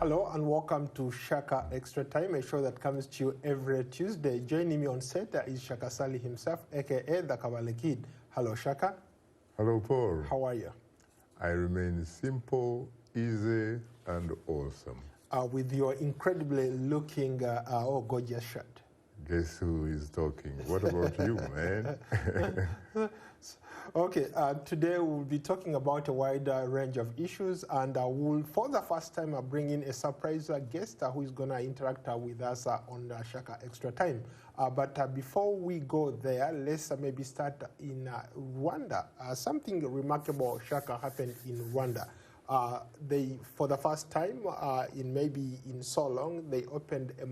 Hello and welcome to Shaka Extra Time, a show that comes to you every Tuesday. Joining me on set is Shaka Sali himself, aka the Kabale Kid. Hello, Shaka. Hello, Paul. How are you? I remain simple, easy, and awesome. With your incredibly looking, gorgeous shirt. Guess who is talking? What about you, man? Okay, today we'll be talking about a wide range of issues, and we'll, for the first time, bring in a surprise guest who is going to interact with us on Shaka Extra Time. But before we go there, let's maybe start in Rwanda. Something remarkable, Shaka, happened in Rwanda. They, for the first time in so long, they opened a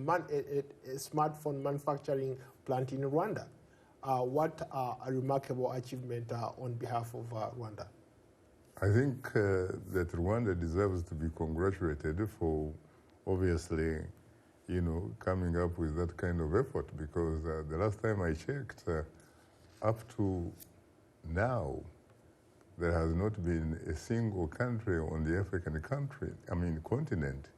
smartphone manufacturing plant in Rwanda. What a remarkable achievement on behalf of Rwanda. I think that Rwanda deserves to be congratulated for obviously, coming up with that kind of effort, because the last time I checked, up to now, there has not been a single country on the African continent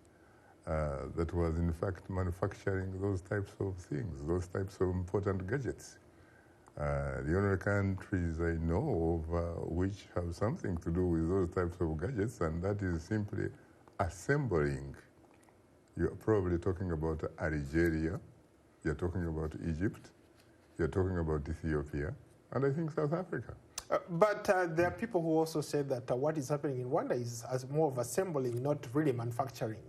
that was in fact manufacturing those types of things, those types of important gadgets. The only countries I know of which have something to do with those types of gadgets, and that is simply assembling. You're probably talking about Algeria, you're talking about Egypt, you're talking about Ethiopia, and I think South Africa. But there are people who also say that what is happening in Rwanda is as more of assembling, not really manufacturing.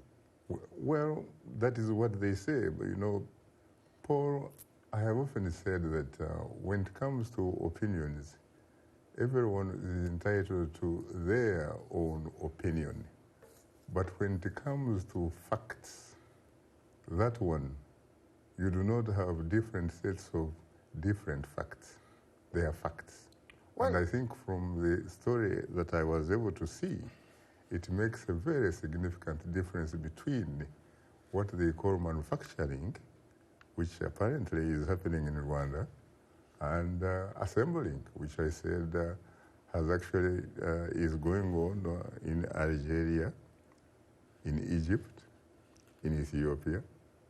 Well, that is what they say, but Paul, I have often said that when it comes to opinions, everyone is entitled to their own opinion. But when it comes to facts, that one, you do not have different sets of different facts. They are facts. Well, and I think from the story that I was able to see, it makes a very significant difference between what they call manufacturing, which apparently is happening in Rwanda, and assembling, which I said has actually is going on in Algeria, in Egypt, in Ethiopia,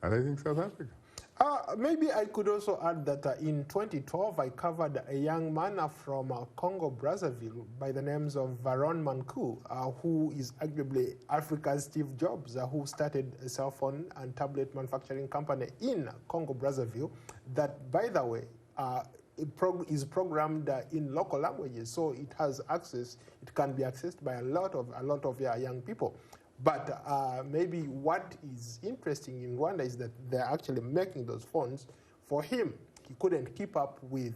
and I think South Africa. Maybe I could also add that in 2012, I covered a young man from Congo, Brazzaville, by the names of Varon Manku, who is arguably Africa's Steve Jobs, who started a cell phone and tablet manufacturing company in Congo, Brazzaville, that, by the way, is programmed in local languages, so it has access. It can be accessed by a lot of young people. But maybe what is interesting in Rwanda is that they're actually making those phones for him. He couldn't keep up with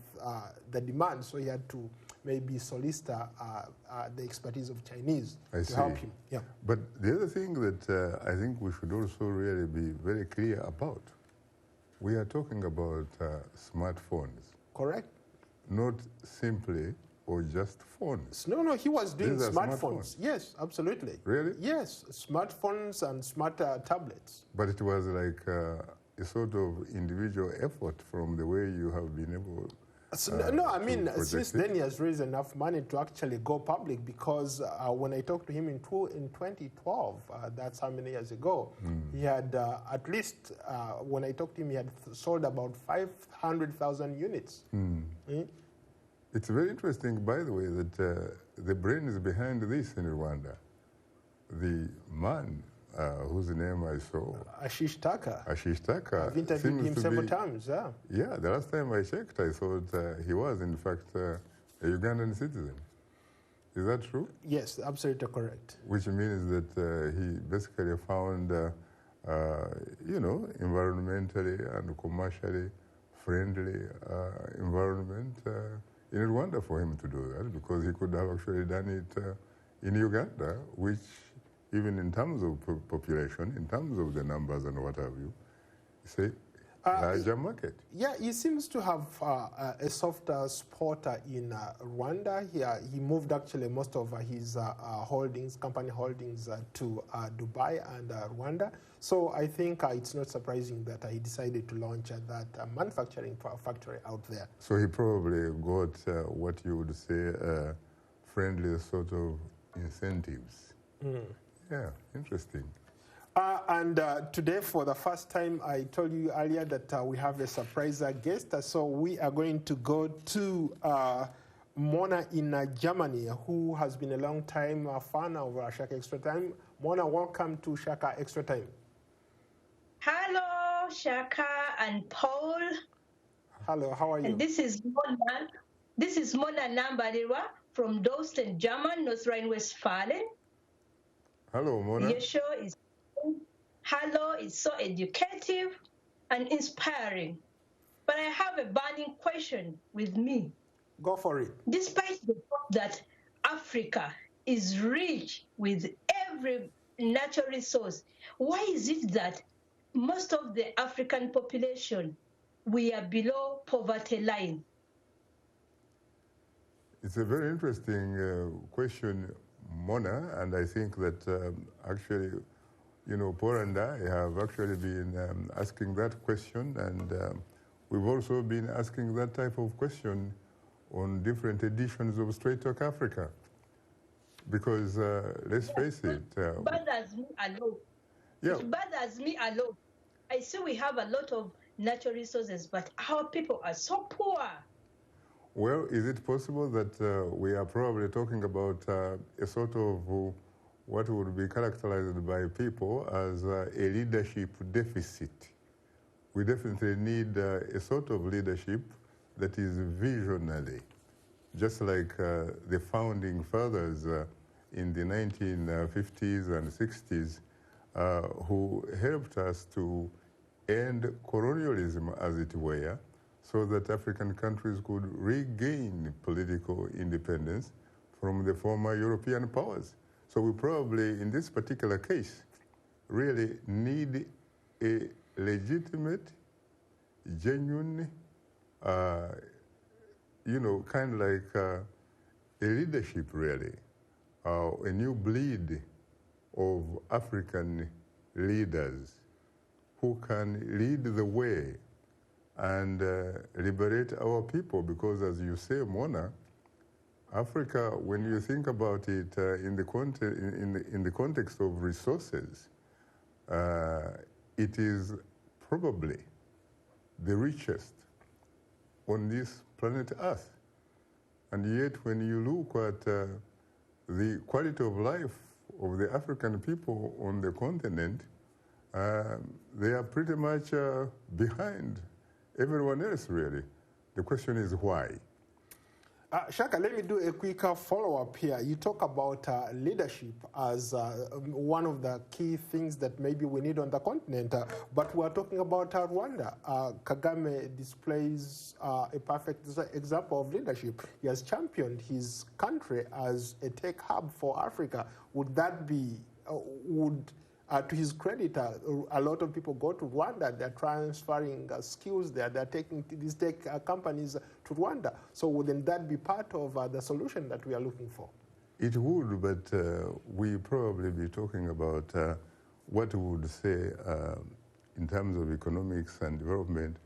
the demand, so he had to maybe solicit the expertise of Chinese to help him. Yeah. But the other thing that I think we should also really be very clear about, we are talking about smartphones. Correct. Not simply or just phones. No, he was doing smartphones. Yes, absolutely. Really? Yes, smartphones and smart tablets. But it was like a sort of individual effort from the way you have been able since then he has raised enough money to actually go public, because when I talked to him in 2012, that's how many years ago, he had at least, when I talked to him, he had sold about 500,000 units. It's very interesting, by the way, that the brain is behind this in Rwanda. The man whose name I saw, Ashish Taka. I've interviewed him several times, yeah. Yeah, the last time I checked, I thought he was, in fact, a Ugandan citizen. Is that true? Yes, absolutely correct. Which means that he basically found, environmentally and commercially friendly environment in Rwanda for him to do that, because he could have actually done it in Uganda, which, even in terms of population, in terms of the numbers and what have you, say, larger market. Yeah, he seems to have a soft spot in Rwanda. He moved actually most of his company holdings to Dubai and Rwanda. So I think it's not surprising that he decided to launch that manufacturing factory out there. So he probably got what you would say friendly sort of incentives. Yeah, interesting. And today, for the first time, I told you earlier that we have a surprise guest. So we are going to go to Mona in Germany, who has been a long time fan of Shaka Extra Time. Mona, welcome to Shaka Extra Time. Hello, Shaka and Paul. Hello, how are you? And this is Mona. This is Mona Nambalirwa from Dorsten, German, North Rhine-Westphalia. Hello, Mona. Your show is so educative and inspiring. But I have a burning question with me. Go for it. Despite the fact that Africa is rich with every natural resource, why is it that most of the African population, we are below poverty line? It's a very interesting question, Mona, and I think that actually, you know, Paul and I have actually been asking that question, and we've also been asking that type of question on different editions of Straight Talk Africa. Because let's face it. It bothers me a lot. Yeah. It bothers me a lot. I see we have a lot of natural resources, but our people are so poor. Well, is it possible that we are probably talking about a sort of what would be characterized by people as a leadership deficit? We definitely need a sort of leadership that is visionary, just like the founding fathers in the 1950s and 60s who helped us to end colonialism, as it were, so that African countries could regain political independence from the former European powers. So we probably, in this particular case, really need a legitimate, genuine, you know, kind of like a leadership, really, a new breed of African leaders who can lead the way and liberate our people, because as you say, Mona, Africa, when you think about it in the context of resources, it is probably the richest on this planet Earth. And yet when you look at the quality of life of the African people on the continent, they are pretty much behind everyone else, really. The question is why? Shaka, let me do a quick follow-up here. You talk about leadership as one of the key things that maybe we need on the continent, but we're talking about Rwanda. Kagame displays a perfect example of leadership. He has championed his country as a tech hub for Africa. Would that be, to his credit, a lot of people go to Rwanda, they're transferring skills there, they're taking these tech companies to Rwanda. So wouldn't that be part of the solution that we are looking for? It would, but we probably be talking about what we would say in terms of economics and development,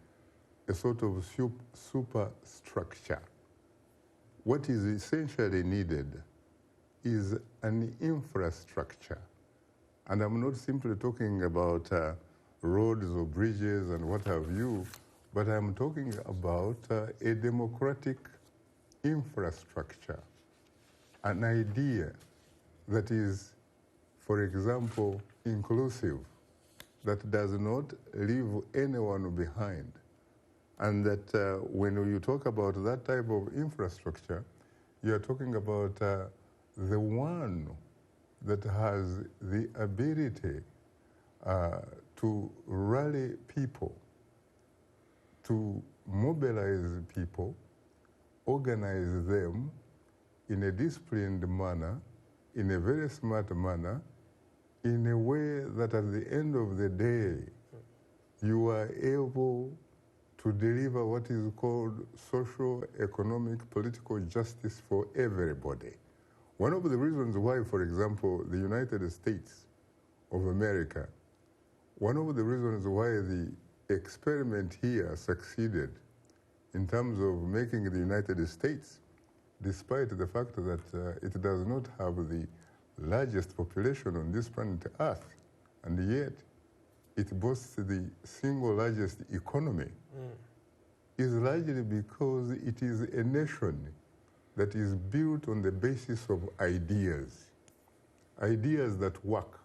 a sort of superstructure. What is essentially needed is an infrastructure. And I'm not simply talking about roads or bridges and what have you, but I'm talking about a democratic infrastructure, an idea that is, for example, inclusive, that does not leave anyone behind. And that when you talk about that type of infrastructure, you're talking about the one that has the ability to rally people, to mobilize people, organize them in a disciplined manner, in a very smart manner, in a way that at the end of the day, you are able to deliver what is called social, economic, political justice for everybody. One of the reasons why, for example, the United States of America, one of the reasons why the experiment here succeeded in terms of making the United States, despite the fact that it does not have the largest population on this planet Earth, and yet it boasts the single largest economy, is largely because it is a nation that is built on the basis of ideas, ideas that work,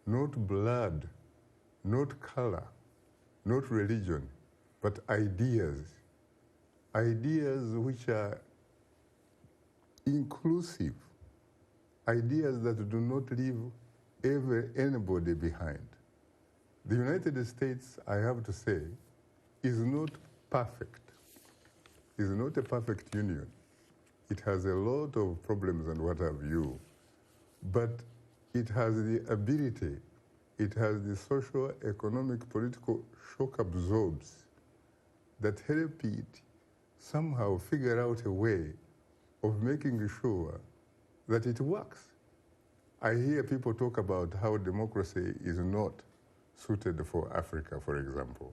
not blood, not color, not religion, but ideas, ideas which are inclusive, ideas that do not leave anybody behind. The United States, I have to say, is not perfect, is not a perfect union. It has a lot of problems and what have you, but it has the ability, it has the social, economic, political shock absorbs that help it somehow figure out a way of making sure that it works. I hear people talk about how democracy is not suited for Africa, for example,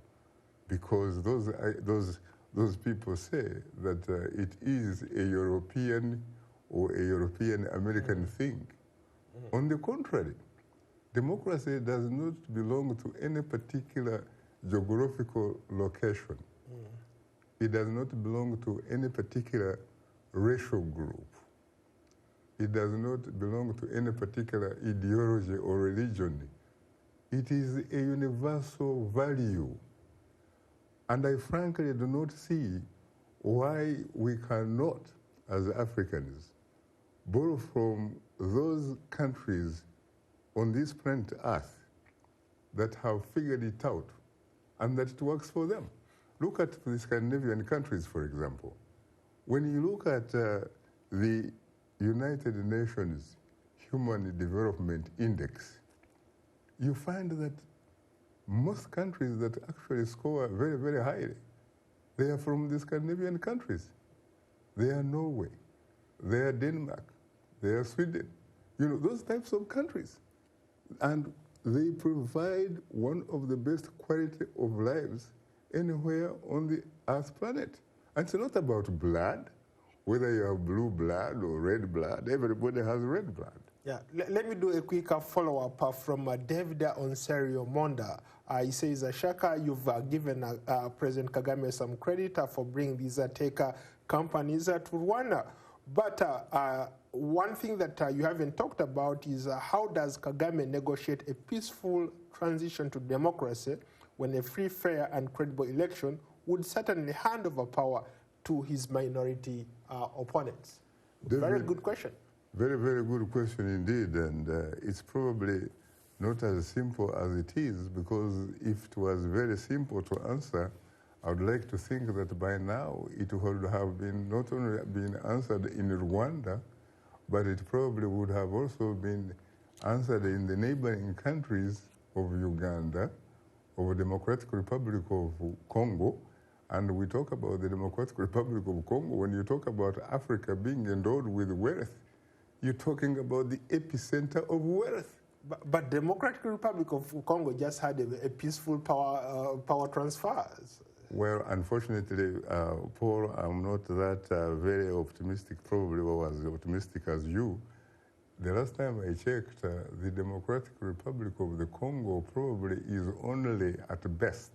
because those people say that it is a European or a European American thing. On the contrary, democracy does not belong to any particular geographical location. It does not belong to any particular racial group. It does not belong to any particular ideology or religion. It is a universal value. And I frankly do not see why we cannot, as Africans, borrow from those countries on this planet Earth that have figured it out and that it works for them. Look at the Scandinavian countries, for example. When you look at the United Nations Human Development Index, you find that most countries that actually score very, very highly, they are from the Scandinavian countries. They are Norway, they are Denmark, they are Sweden, you know, those types of countries. And they provide one of the best quality of lives anywhere on the Earth planet. And it's not about blood, whether you have blue blood or red blood, everybody has red blood. Yeah, let me do a quick follow-up from David Onserio Monda. He says, Shaka, you've given President Kagame some credit for bringing these tech companies to Rwanda. But one thing that you haven't talked about is how does Kagame negotiate a peaceful transition to democracy when a free, fair, and credible election would certainly hand over power to his minority opponents? Very good question. Very, very good question indeed, and it's probably not as simple as it is, because if it was very simple to answer, I would like to think that by now it would have been not only been answered in Rwanda, but it probably would have also been answered in the neighboring countries of Uganda, of the Democratic Republic of Congo. And we talk about the Democratic Republic of Congo, when you talk about Africa being endowed with wealth, you're talking about the epicenter of wealth. But Democratic Republic of Congo just had a peaceful power transfers. Well, unfortunately, Paul, I'm not that very optimistic, probably was optimistic as you. The last time I checked, the Democratic Republic of the Congo probably is only at best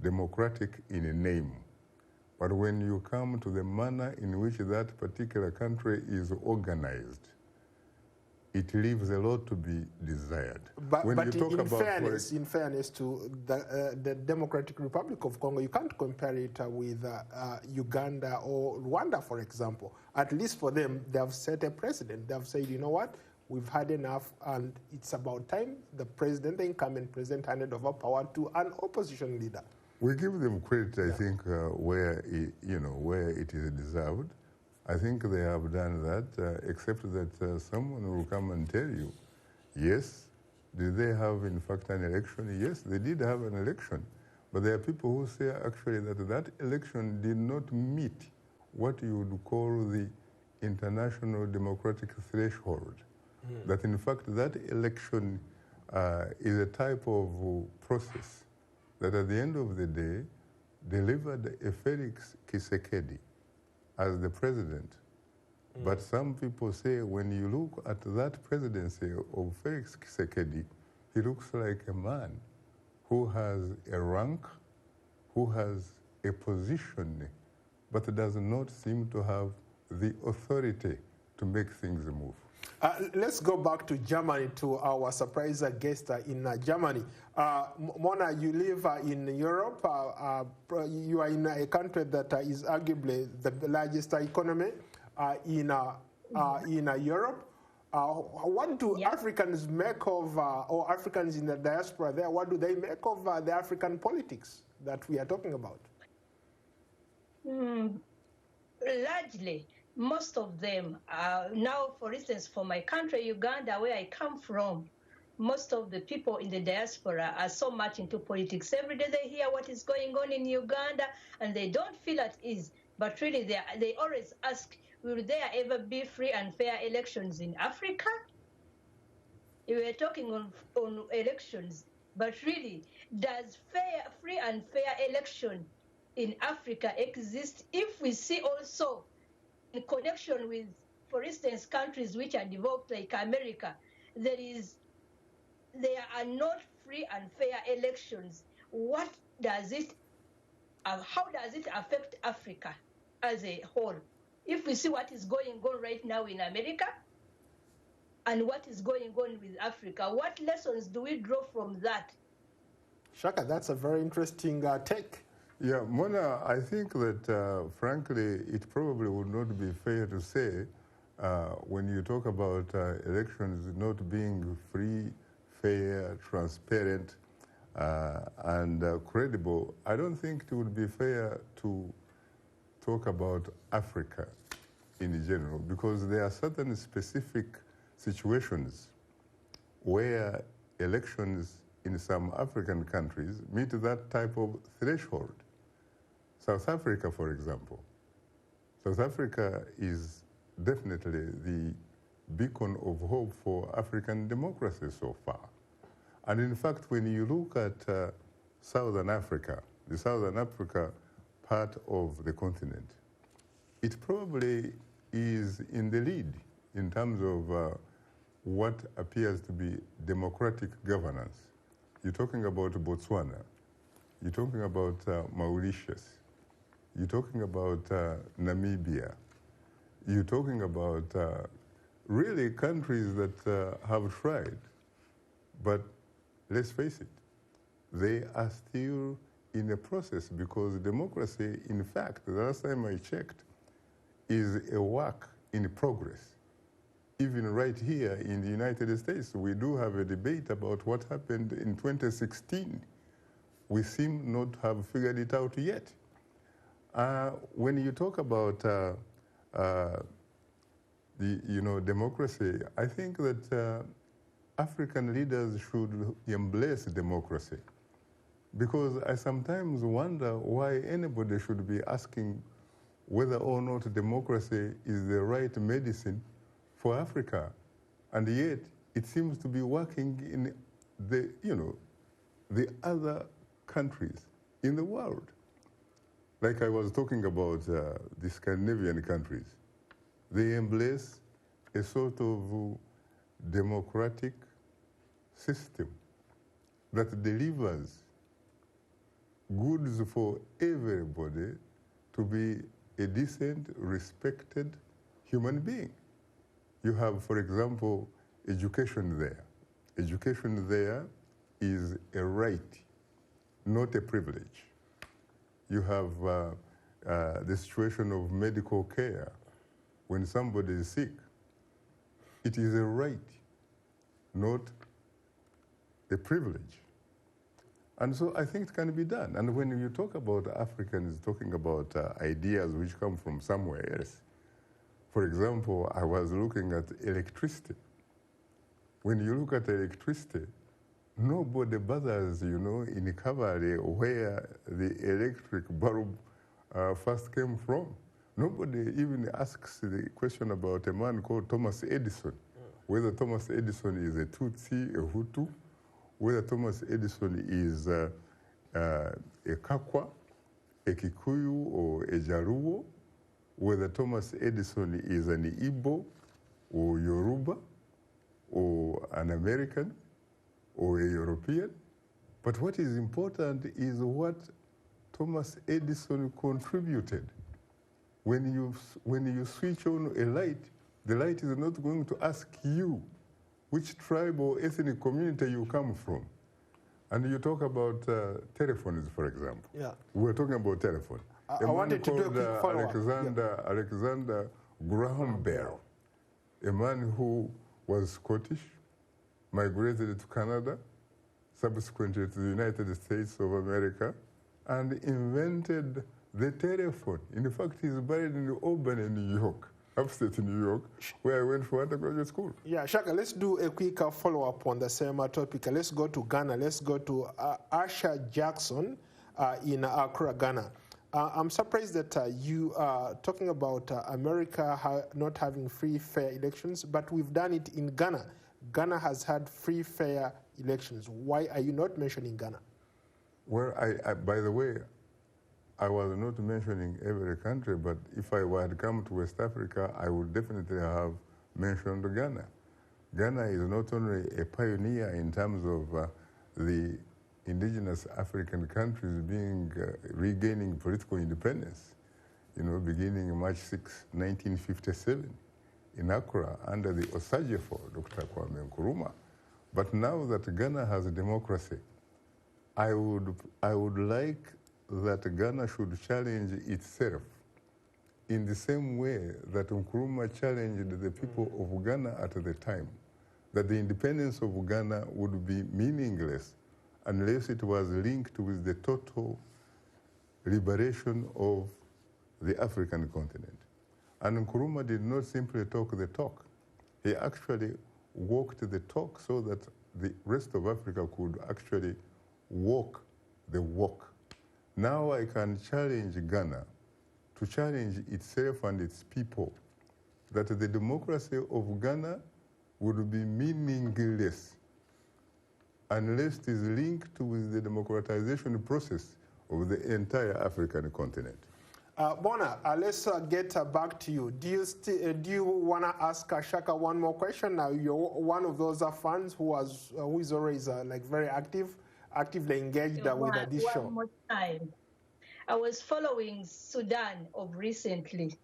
democratic in a name. But when you come to the manner in which that particular country is organized, it leaves a lot to be desired. But in fairness to the Democratic Republic of Congo, you can't compare it with Uganda or Rwanda, for example. At least for them, they have set a precedent. They have said, you know what, we've had enough, and it's about time the president, the incumbent president, handed over power to an opposition leader. We give them credit, I think, where it is deserved. I think they have done that, except that someone will come and tell you, yes, did they have, in fact, an election? Yes, they did have an election. But there are people who say, actually, that election did not meet what you would call the international democratic threshold. That, in fact, that election is a type of process that at the end of the day delivered a Felix Tshisekedi as the president. But some people say when you look at that presidency of Felix Tshisekedi, he looks like a man who has a rank, who has a position, but does not seem to have the authority to make things move. Let's go back to Germany, to our surprise guest in Germany. Mona, you live in Europe. You are in a country that is arguably the largest economy in Europe. What do Africans make of, or Africans in the diaspora there, what do they make of the African politics that we are talking about? Largely, most of them now, for instance, for my country, Uganda, where I come from, most of the people in the diaspora are so much into politics. Every day they hear what is going on in Uganda, and they don't feel at ease. But really, they always ask, will there ever be free and fair elections in Africa? We were talking on elections, but really, does free and fair election in Africa exist? If we see also in connection with, for instance, countries which are developed like America, there are not free and fair elections. What does it, how does it affect Africa as a whole? If we see what is going on right now in America and what is going on with Africa, what lessons do we draw from that? Shaka, that's a very interesting take. Yeah, Mona, I think that, frankly, it probably would not be fair to say when you talk about elections not being free, fair, transparent, and credible, I don't think it would be fair to talk about Africa in general, because there are certain specific situations where elections in some African countries meet that type of threshold. South Africa, for example. South Africa is definitely the beacon of hope for African democracy so far. And in fact, when you look at Southern Africa, the Southern Africa part of the continent, it probably is in the lead in terms of what appears to be democratic governance. You're talking about Botswana, you're talking about Mauritius, you're talking about Namibia, you're talking about really countries that have tried, but let's face it, they are still in a process, because democracy, in fact, the last time I checked, is a work in progress. Even right here in the United States, we do have a debate about what happened in 2016. We seem not to have figured it out yet. When you talk about democracy, I think that African leaders should embrace democracy, because I sometimes wonder why anybody should be asking whether or not democracy is the right medicine for Africa, and yet it seems to be working in the other countries in the world. Like I was talking about the Scandinavian countries, they embrace a sort of democratic system that delivers goods for everybody to be a decent, respected human being. You have, for example, education there. Education there is a right, not a privilege. You have the situation of medical care. When somebody is sick, it is a right, not a privilege. And so I think it can be done. And when you talk about Africans talking about ideas which come from somewhere else, for example, I was looking at electricity. When you look at electricity, nobody bothers, in Kigali where the electric bulb first came from. Nobody even asks the question about a man called Thomas Edison, whether Thomas Edison is a Tutsi, a Hutu, whether Thomas Edison is a Kakwa, a Kikuyu, or a Jaluo, whether Thomas Edison is an Igbo, or Yoruba, or an American. or a European. But what is important is what Thomas Edison contributed. When you switch on a light, the light is not going to ask you which tribe or ethnic community you come from. And you talk about telephones, for example. Yeah. We're talking about telephone. I wanted to do a quick follow-up. Alexander Graham Bell, a man who was Scottish, migrated to Canada, subsequently to the United States of America, and invented the telephone. In fact, he's buried in Albany, New York, upstate New York, where I went for undergraduate school. Yeah, Shaka, let's do a quick follow-up on the same topic. Let's go to Ghana. Let's go to Asha Jackson in Accra, Ghana. I'm surprised that you are talking about America not having free, fair elections, but we've done it in Ghana. Ghana has had free, fair elections. Why are you not mentioning Ghana? Well, by the way, I was not mentioning every country, but if I had come to West Africa, I would definitely have mentioned Ghana. Ghana is not only a pioneer in terms of the indigenous African countries regaining political independence, beginning March 6, 1957 in Accra under the Osagefo, Dr. Kwame Nkrumah. But now that Ghana has a democracy, I would like that Ghana should challenge itself in the same way that Nkrumah challenged the people of Ghana at the time, that the independence of Ghana would be meaningless unless it was linked with the total liberation of the African continent. And Nkrumah did not simply talk the talk. He actually walked the talk so that the rest of Africa could actually walk the walk. Now I can challenge Ghana to challenge itself and its people that the democracy of Ghana would be meaningless unless it is linked with the democratization process of the entire African continent. Bona, let's get back to you. Do you want to ask Shaka one more question? Now, you're one of those fans who is always very actively engaged with this show. One more time. I was following Sudan of recently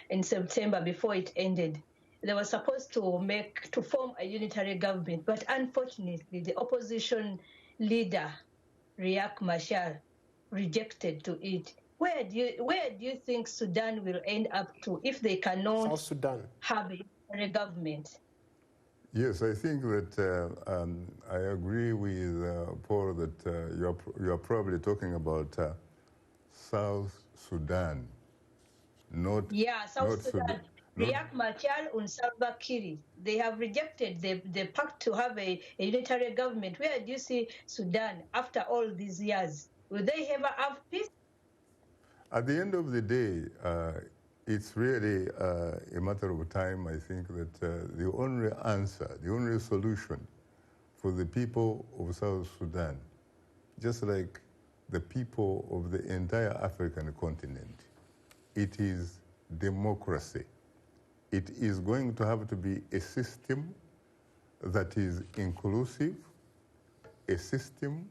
in September before it ended. They were supposed to form a unitary government, but unfortunately, the opposition leader, Riek Machar, rejected to it. Where do you think Sudan will end up to if they cannot have a unitary government? Yes, I think that I agree with Paul that you're probably talking about South Sudan, South Sudan. Riek Machar and Salva Kiir, they have rejected the pact to have a unitary government. Where do you see Sudan after all these years? Will they ever have peace? At the end of the day, it's really a matter of time. I think that the only answer, the only solution for the people of South Sudan, just like the people of the entire African continent, it is democracy. It is going to have to be a system that is inclusive, a system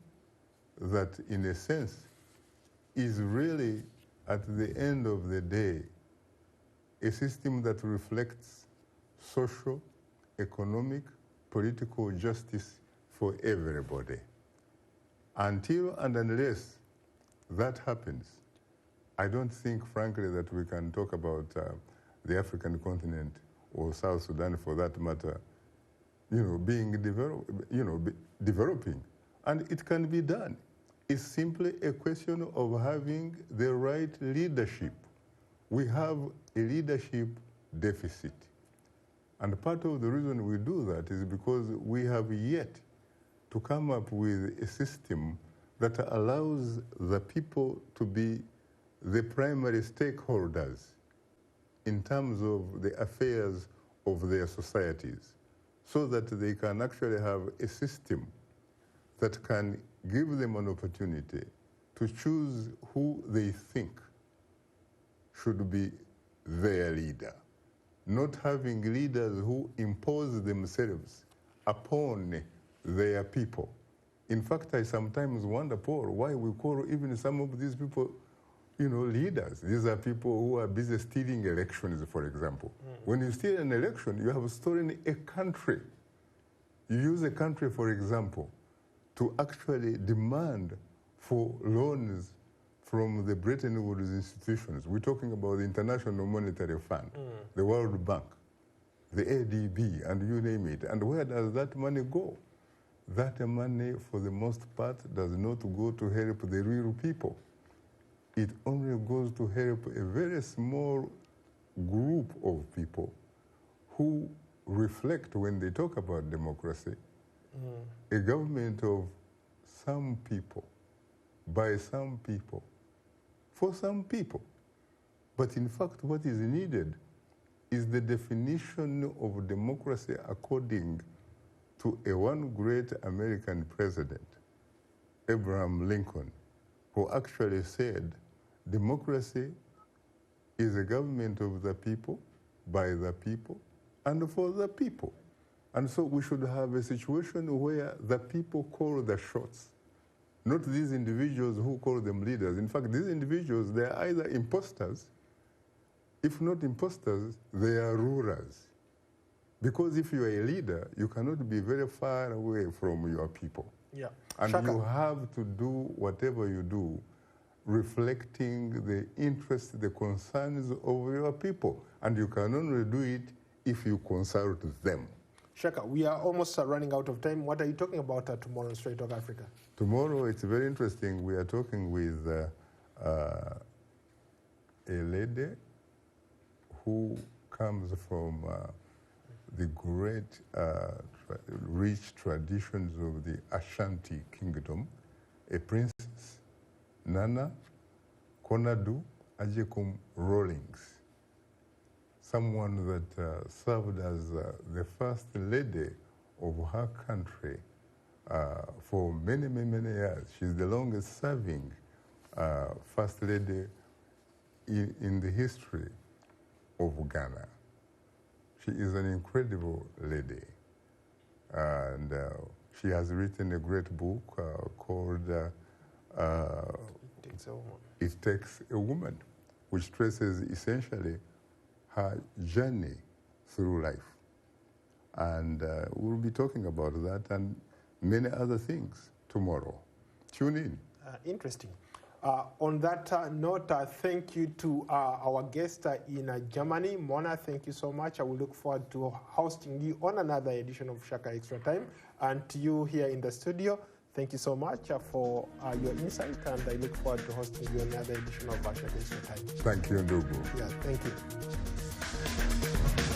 that, in a sense, is really, at the end of the day, a system that reflects social, economic, political justice for everybody. Until and unless that happens, I don't think, frankly, that we can talk about the African continent or South Sudan, for that matter, being developing. And it can be done. It's simply a question of having the right leadership. We have a leadership deficit. And part of the reason we do that is because we have yet to come up with a system that allows the people to be the primary stakeholders in terms of the affairs of their societies, so that they can actually have a system that can give them an opportunity to choose who they think should be their leader, not having leaders who impose themselves upon their people. In fact, I sometimes wonder, Paul, why we call even some of these people, leaders. These are people who are busy stealing elections, for example. When you steal an election, you have stolen a country. You use a country, for example, to actually demand for loans from the Bretton Woods institutions. We're talking about the International Monetary Fund, the World Bank, the ADB, and you name it. And where does that money go? That money, for the most part, does not go to help the real people. It only goes to help a very small group of people who reflect, when they talk about democracy, a government of some people, by some people, for some people. But in fact, what is needed is the definition of democracy according to a one great American president, Abraham Lincoln, who actually said, democracy is a government of the people, by the people, and for the people. And so we should have a situation where the people call the shots, not these individuals who call them leaders. In fact, these individuals, they are either imposters. If not imposters, they are rulers. Because if you are a leader, you cannot be very far away from your people. Yeah. And Shaka, you have to do whatever you do, reflecting the interests, the concerns of your people. And you can only do it if you consult them. Shaka, we are almost running out of time. What are you talking about tomorrow on Straight Talk Africa? Tomorrow, it's very interesting. We are talking with a lady who comes from the great rich traditions of the Ashanti Kingdom, a princess, Nana Konadu Ajekum Rawlings, someone that served as the first lady of her country for many, many, many years. She's the longest serving first lady in the history of Ghana. She is an incredible lady. And she has written a great book called It Takes a Woman, which traces essentially her journey through life. And we'll be talking about that and many other things tomorrow. Tune in. Interesting. On that note, thank you to our guest in Germany. Mona, thank you so much. I will look forward to hosting you on another edition of Shaka Extra Time. And to you here in the studio, thank you so much for your insight, and I look forward to hosting you on another edition of Shaka Extra Time. Thank you, Ndugu. Yeah, thank you.